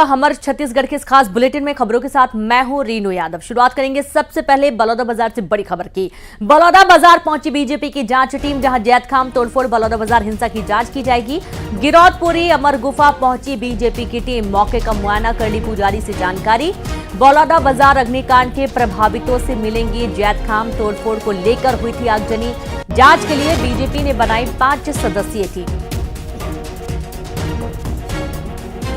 हमर छत्तीसगढ़ के इस खास बुलेटिन में खबरों के साथ मैं हूं रीनू यादव। शुरुआत करेंगे सबसे पहले बलौदाबाजार से बड़ी खबर की। बलौदाबाजार पहुंची बीजेपी की जांच टीम, जहां जैतखाम तोड़फोड़ बलौदाबाजार हिंसा की जांच की जाएगी। गिरौदपुरी अमर गुफा पहुंची बीजेपी की टीम, मौके का मुआयना कर ली पुजारी से जानकारी। बलौदाबाजार अग्निकांड के प्रभावितों से मिलेंगी। जैतखाम तोड़फोड़ को लेकर हुई थी आगजनी, जांच के लिए बीजेपी ने बनाई 5 सदस्यीय टीम।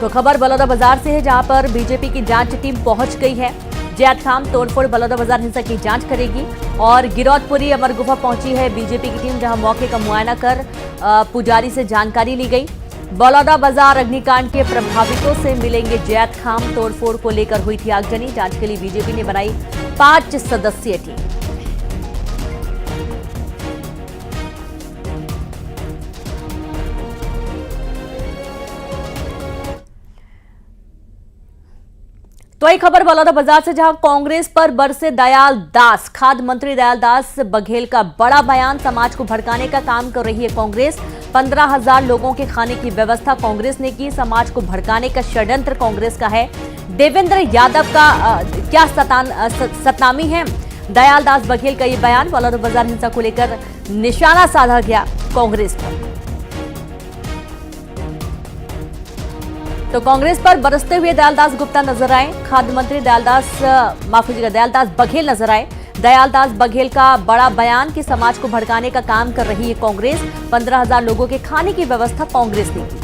तो खबर बलौदाबाजार से है, जहां पर बीजेपी की जांच टीम पहुंच गई है। जैतखाम तोड़फोड़ बलौदाबाजार हिंसा की जांच करेगी। और गिरौदपुरी अमर गुफा पहुंची है बीजेपी की टीम, जहां मौके का मुआयना कर पुजारी से जानकारी ली गई। बलौदाबाजार अग्निकांड के प्रभावितों से मिलेंगे। जैतखाम तोड़फोड़ को लेकर हुई थी आगजनी, जांच के लिए बीजेपी ने बनाई 5 सदस्यीय टीम। तो एक खबर बलौदाबाजार से, जहां कांग्रेस पर बरसे दयाल दास। खाद्य मंत्री दयाल दास बघेल का बड़ा बयान, समाज को भड़काने का काम कर रही है कांग्रेस। 15,000 लोगों के खाने की व्यवस्था कांग्रेस ने की, समाज को भड़काने का षड्यंत्र कांग्रेस का है। देवेंद्र यादव का क्या सतनामी है? दयाल दास बघेल का ये बयान, बलौदाबाजार हिंसा को लेकर निशाना साधा गया कांग्रेस पर। तो कांग्रेस पर बरसते हुए दयालदास गुप्ता नजर आए। खाद्य मंत्री दयालदास बघेल नजर आए। दयालदास बघेल का बड़ा बयान कि समाज को भड़काने का काम कर रही है कांग्रेस। 15,000 लोगों के खाने की व्यवस्था कांग्रेस ने की।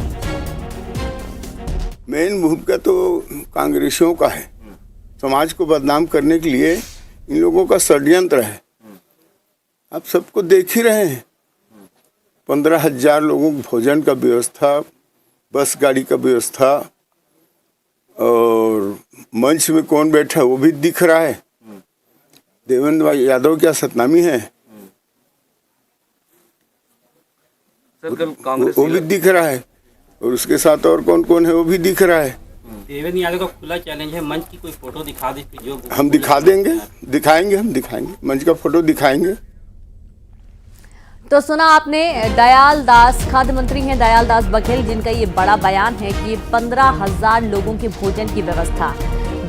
मेन भूमिका तो कांग्रेसियों का है, समाज को बदनाम करने के लिए इन लोगों का षड्यंत्र है। आप सबको देख ही रहे हैं, 15,000 लोगों को भोजन का व्यवस्था, बस गाड़ी का व्यवस्था, और मंच में कौन बैठा वो भी दिख रहा है। देवेंद्र यादव क्या सतनामी है? वो भी दिख रहा है, और उसके साथ और कौन कौन है वो भी दिख रहा है। देवेंद्र यादव का खुला चैलेंज है, मंच की कोई फोटो दिखा दे जो हम दिखा देंगे, दिखाएंगे मंच का फोटो दिखाएंगे। तो सुना आपने, दयाल दास खाद्य मंत्री हैं दयाल दास बघेल, जिनका ये बड़ा बयान है कि 15,000 लोगों के भोजन की व्यवस्था,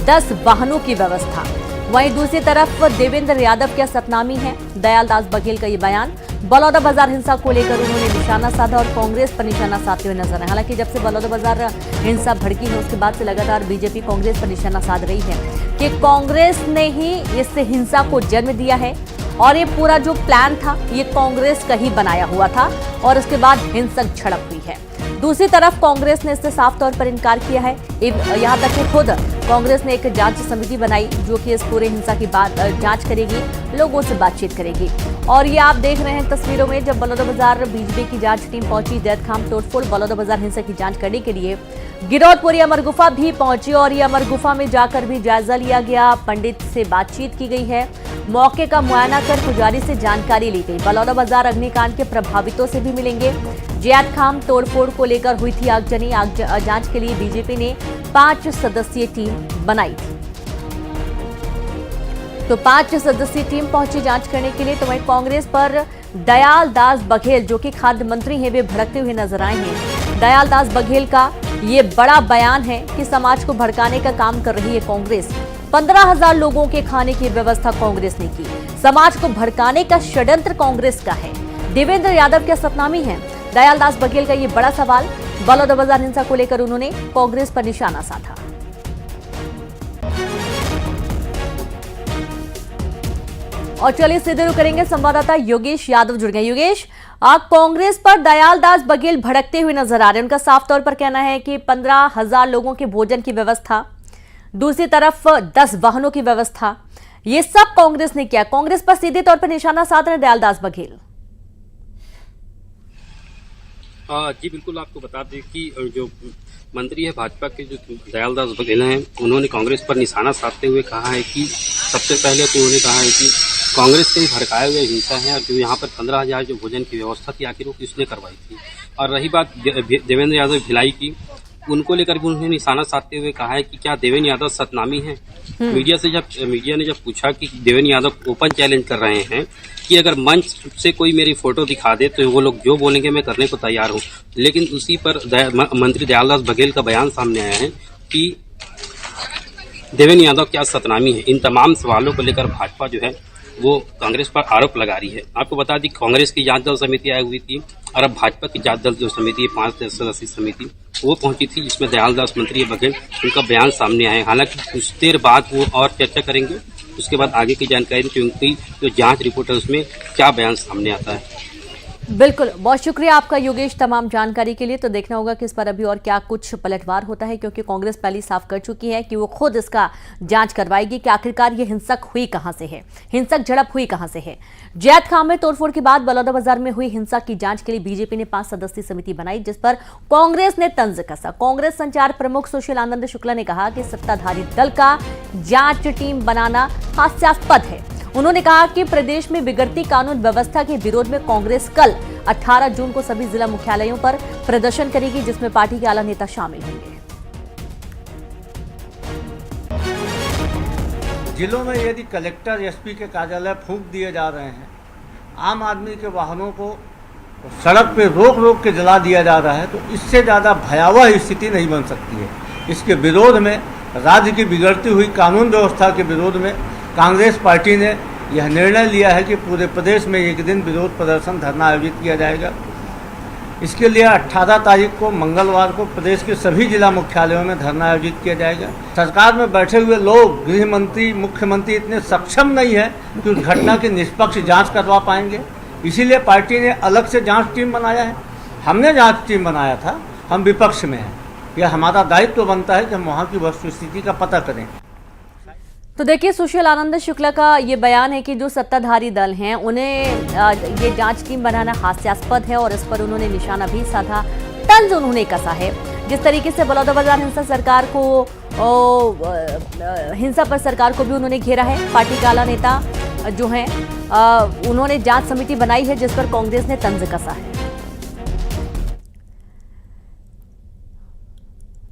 10 वाहनों की व्यवस्था। वहीं दूसरी तरफ देवेंद्र यादव क्या सतनामी है? दयाल दास बघेल का ये बयान, बलौदाबाजार हिंसा को लेकर उन्होंने निशाना साधा और कांग्रेस पर निशाना साधते हुए नजर आए। हालांकि जब से बलौदाबाजार हिंसा भड़की है, उसके बाद से लगातार बीजेपी कांग्रेस पर निशाना साध रही है कि कांग्रेस ने ही इस हिंसा को जन्म दिया है और ये पूरा जो प्लान था ये कांग्रेस का ही बनाया हुआ था, और उसके बाद हिंसक झड़प हुई है। दूसरी तरफ कांग्रेस ने इससे साफ तौर पर इनकार किया है। यहाँ तक कि खुद कांग्रेस ने एक जांच समिति बनाई जो कि इस पूरे हिंसा की जांच करेगी, लोगों से बातचीत करेगी। और ये आप देख रहे हैं तस्वीरों में, जब बलौदाबाजार बीजेपी की जांच टीम पहुंची जैतखाम तोड़फोड़ बलौदाबाजार हिंसा की जांच करने के लिए। गिरौदपुरी अमर गुफा भी पहुंची और ये अमर गुफा में जाकर भी जायजा लिया गया, पंडित से बातचीत की गई है, मौके का मुआयना कर पुजारी से जानकारी ली गई। बलौदाबाजार अग्निकांड के प्रभावितों से भी मिलेंगे। जैतखाम तोड़फोड़ को लेकर हुई थी आगजनी, जांच के लिए बीजेपी ने 5 सदस्यीय टीम बनाई थी। तो 5 सदस्यीय टीम पहुंची जांच करने के लिए। तो वहीं कांग्रेस पर दयाल दास बघेल, जो कि खाद्य मंत्री हैं, वे भड़कते हुए नजर आए हैं। दयाल दास बघेल का ये बड़ा बयान है कि समाज को भड़काने का काम कर रही है कांग्रेस। 15,000 लोगों के खाने की व्यवस्था कांग्रेस ने की, समाज को भड़काने का षड्यंत्र कांग्रेस का है। देवेंद्र यादव क्या सतनामी है? दयाल दास बघेल का ये बड़ा सवाल, बलौदाबाजार हिंसा को लेकर उन्होंने कांग्रेस पर निशाना साधा। और चलिए सीधे रुख करेंगे, संवाददाता योगेश यादव जुड़ गए। योगेश, कांग्रेस पर दयाल दास बघेल भड़कते हुए नजर आ रहे हैं। उनका साफ तौर पर कहना है कि 15,000 लोगों के भोजन की व्यवस्था, दूसरी तरफ 10 वाहनों की व्यवस्था, ये सब कांग्रेस ने किया। कांग्रेस पर सीधे तौर पर निशाना साध रहे दयाल दास बघेल। जी बिल्कुल, आपको बता दें कि जो मंत्री है भाजपा के, जो दयाल दास बघेल हैं, उन्होंने कांग्रेस पर निशाना साधते हुए कहा है कि सबसे पहले तो उन्होंने कहा है कि कांग्रेस के भड़काए हुए हिंसा है, और जो यहाँ पर 15,000 जो भोजन की व्यवस्था थी आखिर वो किसने करवाई थी। और रही बात देवेंद्र यादव भिलाई की, उनको लेकर भी उन्होंने निशाना साधते हुए कहा है कि क्या देवेंद्र यादव सतनामी है। मीडिया ने जब पूछा कि देवेंद्र यादव ओपन चैलेंज कर रहे हैं कि अगर मंच से कोई मेरी फोटो दिखा दे तो वो लोग जो बोलेंगे मैं करने को तैयार हूँ, लेकिन उसी पर मंत्री दयाल दास बघेल का बयान सामने आया है कि देवेंद्र यादव क्या सतनामी है। इन तमाम सवालों को लेकर भाजपा जो है वो कांग्रेस पर आरोप लगा रही है। आपको बता दी कांग्रेस की जांच दल समिति आई हुई थी और अब भाजपा की जांच दल जो समिति है 5 सदस्यीय समिति वो पहुंची थी, जिसमें दयाल दास मंत्री बघेल उनका बयान सामने आया। हालांकि कुछ देर बाद वो और चर्चा करेंगे, उसके बाद आगे की जानकारी कि उनकी जो जांच रिपोर्ट है उसमें क्या बयान सामने आता है। बिल्कुल, बहुत शुक्रिया आपका योगेश तमाम जानकारी के लिए। तो देखना होगा कि इस पर अभी और क्या कुछ पलटवार होता है, क्योंकि कांग्रेस पहले साफ कर चुकी है कि वो खुद इसका जांच करवाएगी कि आखिरकार ये हिंसक हुई कहां से है, हिंसक झड़प हुई कहां से है। जैत खान में तोड़फोड़ के बाद बलौदाबाजार में हुई हिंसा की जांच के लिए बीजेपी ने 5 सदस्यीय समिति बनाई, जिस पर कांग्रेस ने तंज कसा। कांग्रेस संचार प्रमुख सुशील आनंद शुक्ला ने कहा कि सत्ताधारी दल का जांच टीम बनाना हास्यास्पद है। उन्होंने कहा कि प्रदेश में बिगड़ती कानून व्यवस्था के विरोध में कांग्रेस कल 18 जून को सभी जिला मुख्यालयों पर प्रदर्शन करेगी, जिसमें पार्टी के आला नेता शामिल होंगे। जिलों में यदि कलेक्टर एसपी के कार्यालय फूंक दिए जा रहे हैं, आम आदमी के वाहनों को सड़क पे रोक के जला दिया जा रहा है, तो इससे ज़्यादा भयावह स्थिति नहीं बन सकती है। इसके विरोध में, राज्य की बिगड़ती हुई कानून व्यवस्था के विरोध में कांग्रेस पार्टी ने यह निर्णय लिया है कि पूरे प्रदेश में एक दिन विरोध प्रदर्शन धरना आयोजित किया जाएगा। इसके लिए 18 तारीख को मंगलवार को प्रदेश के सभी जिला मुख्यालयों में धरना आयोजित किया जाएगा। सरकार में बैठे हुए लोग, गृह मंत्री, मुख्यमंत्री इतने सक्षम नहीं है कि उस घटना की निष्पक्ष जांच करवा पाएंगे। इसीलिए पार्टी ने अलग से जांच टीम बनाया है। हमने जांच टीम बनाया था, हम विपक्ष में हैं। यह हमारा दायित्व बनता है कि हम वहाँ की वस्तुस्थिति का पता करें। तो देखिए, सुशील आनंद शुक्ला का ये बयान है कि जो सत्ताधारी दल हैं उन्हें ये जांच टीम बनाना हास्यास्पद है और इस पर उन्होंने निशाना भी साधा, तंज उन्होंने कसा है। जिस तरीके से बलौदाबाजार हिंसा पर सरकार को भी उन्होंने घेरा है। पार्टी के आला नेता जो हैं उन्होंने जांच समिति बनाई है, जिस पर कांग्रेस ने तंज कसा है।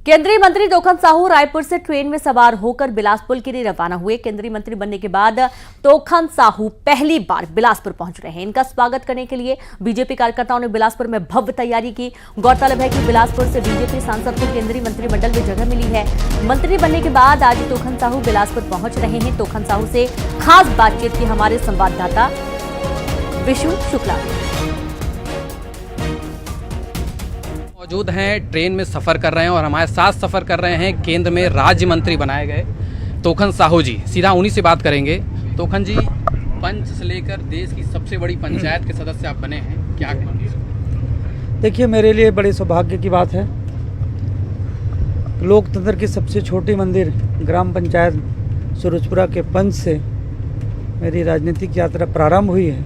केंद्रीय मंत्री तोखन साहू रायपुर से ट्रेन में सवार होकर बिलासपुर के लिए रवाना हुए। केंद्रीय मंत्री बनने के बाद तोखन साहू पहली बार बिलासपुर पहुंच रहे हैं। इनका स्वागत करने के लिए बीजेपी कार्यकर्ताओं ने बिलासपुर में भव्य तैयारी की। गौरतलब है कि बिलासपुर से बीजेपी सांसद को केंद्रीय मंत्रिमंडल में जगह मिली है। मंत्री बनने के बाद आज तोखन साहू बिलासपुर पहुंच रहे हैं। तोखन साहू से खास बातचीत की हमारे संवाददाता विशु शुक्ला। मौजूद हैं, ट्रेन में सफ़र कर रहे हैं और हमारे साथ सफ़र कर रहे हैं केंद्र में राज्य मंत्री बनाए गए तोखन साहू जी। सीधा उन्हीं से बात करेंगे। तोखन जी, पंच से लेकर देश की सबसे बड़ी पंचायत के सदस्य आप बने हैं, क्या कहेंगे? देखिए, मेरे लिए बड़े सौभाग्य की बात है। लोकतंत्र की सबसे छोटी मंदिर ग्राम पंचायत सूरजपुरा के पंच से मेरी राजनीतिक यात्रा प्रारंभ हुई है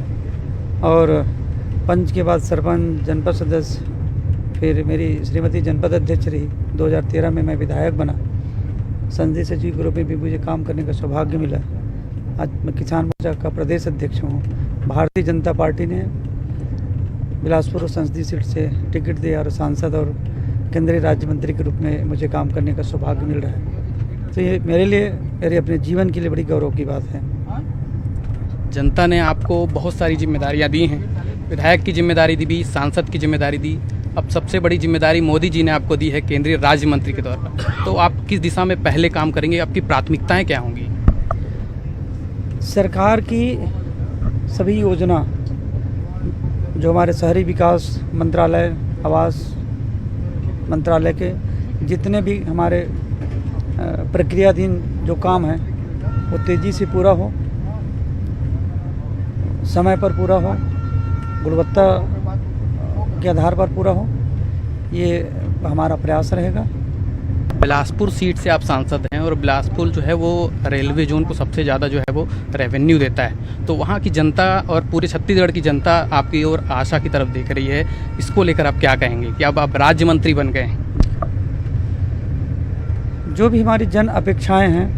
और पंच के बाद सरपंच, जनपद सदस्य, फिर मेरी श्रीमती जनपद अध्यक्ष रही। 2013 में मैं विधायक बना। संसदीय सचिव के रूप में भी मुझे काम करने का सौभाग्य मिला। आज मैं किसान मोर्चा का प्रदेश अध्यक्ष हूँ। भारतीय जनता पार्टी ने बिलासपुर संसदीय सीट से टिकट दिया और सांसद और केंद्रीय राज्य मंत्री के रूप में मुझे काम करने का सौभाग्य मिल रहा है। तो ये मेरे लिए, मेरे अपने जीवन के लिए बड़ी गौरव की बात है। जनता ने आपको बहुत सारी जिम्मेदारियां दी हैं, विधायक की जिम्मेदारी दी, सांसद की जिम्मेदारी दी, अब सबसे बड़ी जिम्मेदारी मोदी जी ने आपको दी है केंद्रीय राज्य मंत्री के तौर पर। तो आप किस दिशा में पहले काम करेंगे, आपकी प्राथमिकताएं क्या होंगी? सरकार की सभी योजना जो हमारे शहरी विकास मंत्रालय, आवास मंत्रालय के जितने भी हमारे प्रक्रियाधीन जो काम है वो तेज़ी से पूरा हो, समय पर पूरा हो, गुणवत्ता के आधार पर पूरा हो, ये हमारा प्रयास रहेगा। बिलासपुर सीट से आप सांसद हैं और बिलासपुर जो है वो रेलवे जोन को सबसे ज़्यादा जो है वो रेवेन्यू देता है, तो वहाँ की जनता और पूरे छत्तीसगढ़ की जनता आपकी ओर आशा की तरफ देख रही है। इसको लेकर आप क्या कहेंगे कि अब आप राज्य मंत्री बन गए हैं? जो भी हमारी जन अपेक्षाएं हैं,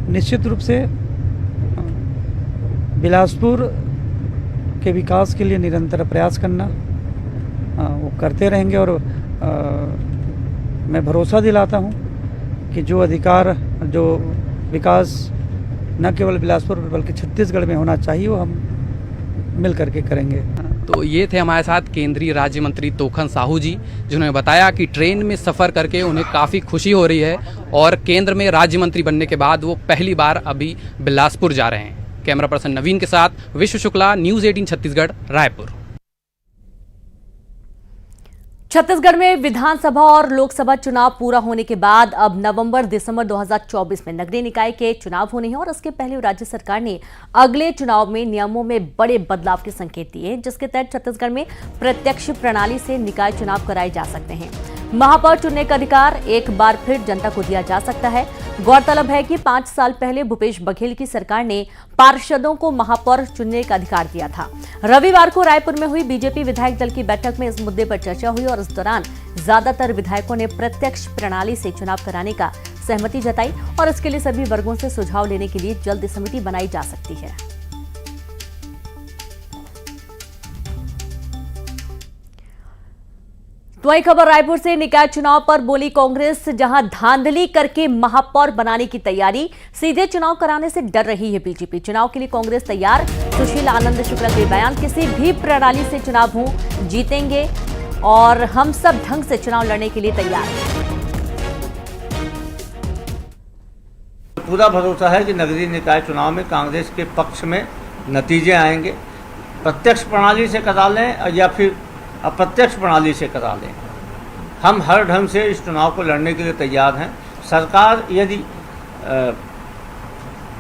निश्चित रूप से बिलासपुर के विकास के लिए निरंतर प्रयास करना वो करते रहेंगे और मैं भरोसा दिलाता हूँ कि जो अधिकार, जो विकास न केवल बिलासपुर बल्कि छत्तीसगढ़ में होना चाहिए वो हम मिल करके करेंगे। तो ये थे हमारे साथ केंद्रीय राज्य मंत्री तोखन साहू जी, जिन्होंने बताया कि ट्रेन में सफ़र करके उन्हें काफ़ी खुशी हो रही है और केंद्र में राज्य मंत्री बनने के बाद वो पहली बार अभी बिलासपुर जा रहे हैं। कैमरा पर्सन नवीन के साथ विश्व शुक्ला, न्यूज़ 18 छत्तीसगढ़, रायपुर। छत्तीसगढ़ में विधानसभा और लोकसभा चुनाव पूरा होने के बाद अब नवंबर-दिसंबर 2024 में नगरीय निकाय के चुनाव होने हैं और इसके पहले राज्य सरकार ने अगले चुनाव में नियमों में बड़े बदलाव के संकेत दिए हैं, जिसके तहत छत्तीसगढ़ में प्रत्यक्ष प्रणाली से निकाय चुनाव कराए जा सकते हैं। महापौर चुनने का अधिकार एक बार फिर जनता को दिया जा सकता है। गौरतलब है कि 5 साल पहले भूपेश बघेल की सरकार ने पार्षदों को महापौर चुनने का अधिकार दिया था। रविवार को रायपुर में हुई बीजेपी विधायक दल की बैठक में इस मुद्दे पर चर्चा हुई और इस दौरान ज्यादातर विधायकों ने प्रत्यक्ष प्रणाली से चुनाव कराने का सहमति जताई और इसके लिए सभी वर्गों से सुझाव लेने के लिए जल्द समिति बनाई जा सकती है। तो वही खबर रायपुर से, निकाय चुनाव पर बोली कांग्रेस, जहां धांधली करके महापौर बनाने की तैयारी, सीधे चुनाव कराने से डर रही है बीजेपी। चुनाव के लिए कांग्रेस तैयार। सुशील आनंद शुक्ला के बयान, किसी भी प्रणाली से चुनाव हो जीतेंगे और हम सब ढंग से चुनाव लड़ने के लिए तैयार हैं। पूरा भरोसा है कि नगरीय निकाय चुनाव में कांग्रेस के पक्ष में नतीजे आएंगे। प्रत्यक्ष प्रणाली से करा लें या फिर अप्रत्यक्ष प्रणाली से करा लें, हम हर ढंग से इस चुनाव को लड़ने के लिए तैयार हैं। सरकार यदि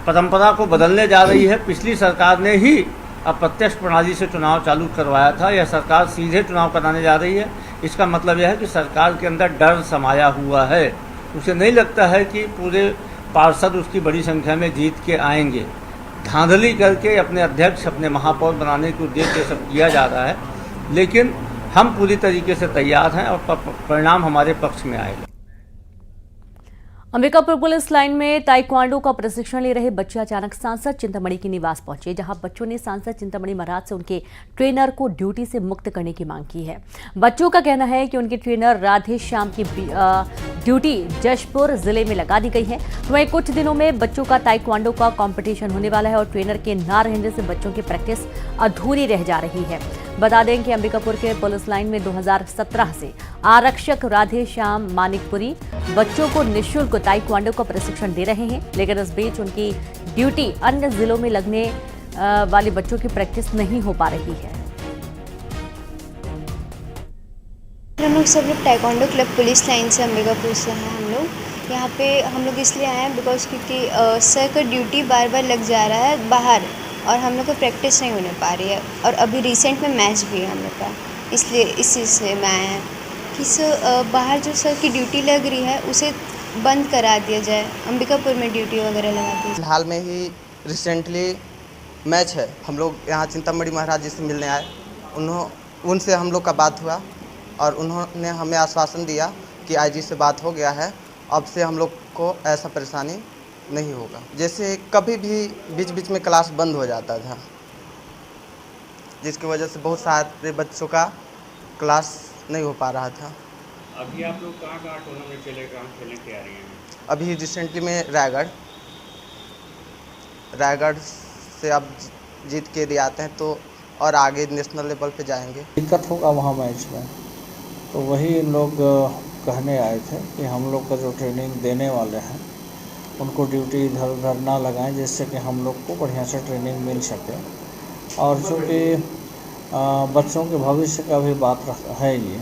परंपरा को बदलने जा रही है, पिछली सरकार ने ही अप्रत्यक्ष प्रणाली से चुनाव चालू करवाया था, यह सरकार सीधे चुनाव कराने जा रही है। इसका मतलब यह है कि सरकार के अंदर डर समाया हुआ है। उसे नहीं लगता है कि पूरे पार्षद उसकी बड़ी संख्या में जीत के आएंगे। धांधली करके अपने अध्यक्ष, अपने महापौर बनाने के उद्देश्य से सब किया जा रहा है, लेकिन हम पूरी तरीके से तैयार हैं और परिणाम हमारे पक्ष में आएगा। अंबिकापुर पुलिस लाइन में ताइक्वांडो का प्रशिक्षण ले रहे बच्चे अचानक सांसद चिंतामणि के निवास पहुंचे, जहां बच्चों ने सांसद चिंतामणि महाराज से उनके ट्रेनर को ड्यूटी से मुक्त करने की मांग की है। बच्चों का कहना है कि उनके ट्रेनर राधे श्याम की ड्यूटी जशपुर जिले में लगा दी गई है। वहीं कुछ दिनों में बच्चों का ताइक्वांडो का कंपटीशन होने वाला है और ट्रेनर के ना रहने से बच्चों की प्रैक्टिस अधूरी रह जा रही है। बता दें कि अंबिकापुर के पुलिस लाइन में 2017 से आरक्षक राधे श्याम मानिकपुरी बच्चों को निःशुल्क ताइक्वांडो का प्रशिक्षण दे रहे हैं, लेकिन इस बीच उनकी ड्यूटी अन्य जिलों में लगने वाले बच्चों की प्रैक्टिस नहीं हो पा रही है। हम लोग सब लोग ताइक्वांडो क्लब पुलिस लाइन से अंबिकापुर से हैं। हम लोग यहाँ पे हम लोग इसलिए आए हैं बिकॉज क्योंकि सर का ड्यूटी बार बार लग जा रहा है बाहर और हम लोग को प्रैक्टिस नहीं होने पा रही है और अभी रिसेंट में मैच भी है हम लोग का, इसलिए इस चीज़ से मैं आए हैं कि सर बाहर जो सर की ड्यूटी लग रही है उसे बंद करा दिया जाए, अंबिकापुर में ड्यूटी वगैरह लगा दी जाए। हाल में ही रिसेंटली मैच है, हम लोग यहाँ चिंतामणि महाराज जी से मिलने आए, उनसे हम लोग का बात हुआ और उन्होंने हमें आश्वासन दिया कि आईजी से बात हो गया है, अब से हम लोग को ऐसा परेशानी नहीं होगा। जैसे कभी भी बीच बीच में क्लास बंद हो जाता था, जिसकी वजह से बहुत सारे बच्चों का क्लास नहीं हो पा रहा था। अभी आप लोग कहाँ टूर्नामेंट खेलने की तैयारी हैं? अभी रिसेंटली में रायगढ़ से अब जीत के लिए आते हैं तो और आगे नेशनल लेवल पे जाएंगे। दिक्कत होगा वहाँ मैच में, तो वही लोग कहने आए थे कि हम लोग का जो ट्रेनिंग देने वाले हैं उनको ड्यूटी इधर उधर ना लगाएं, जिससे कि हम लोग को बढ़िया से ट्रेनिंग मिल सके। और चूँकि बच्चों के भविष्य का भी बात है ये,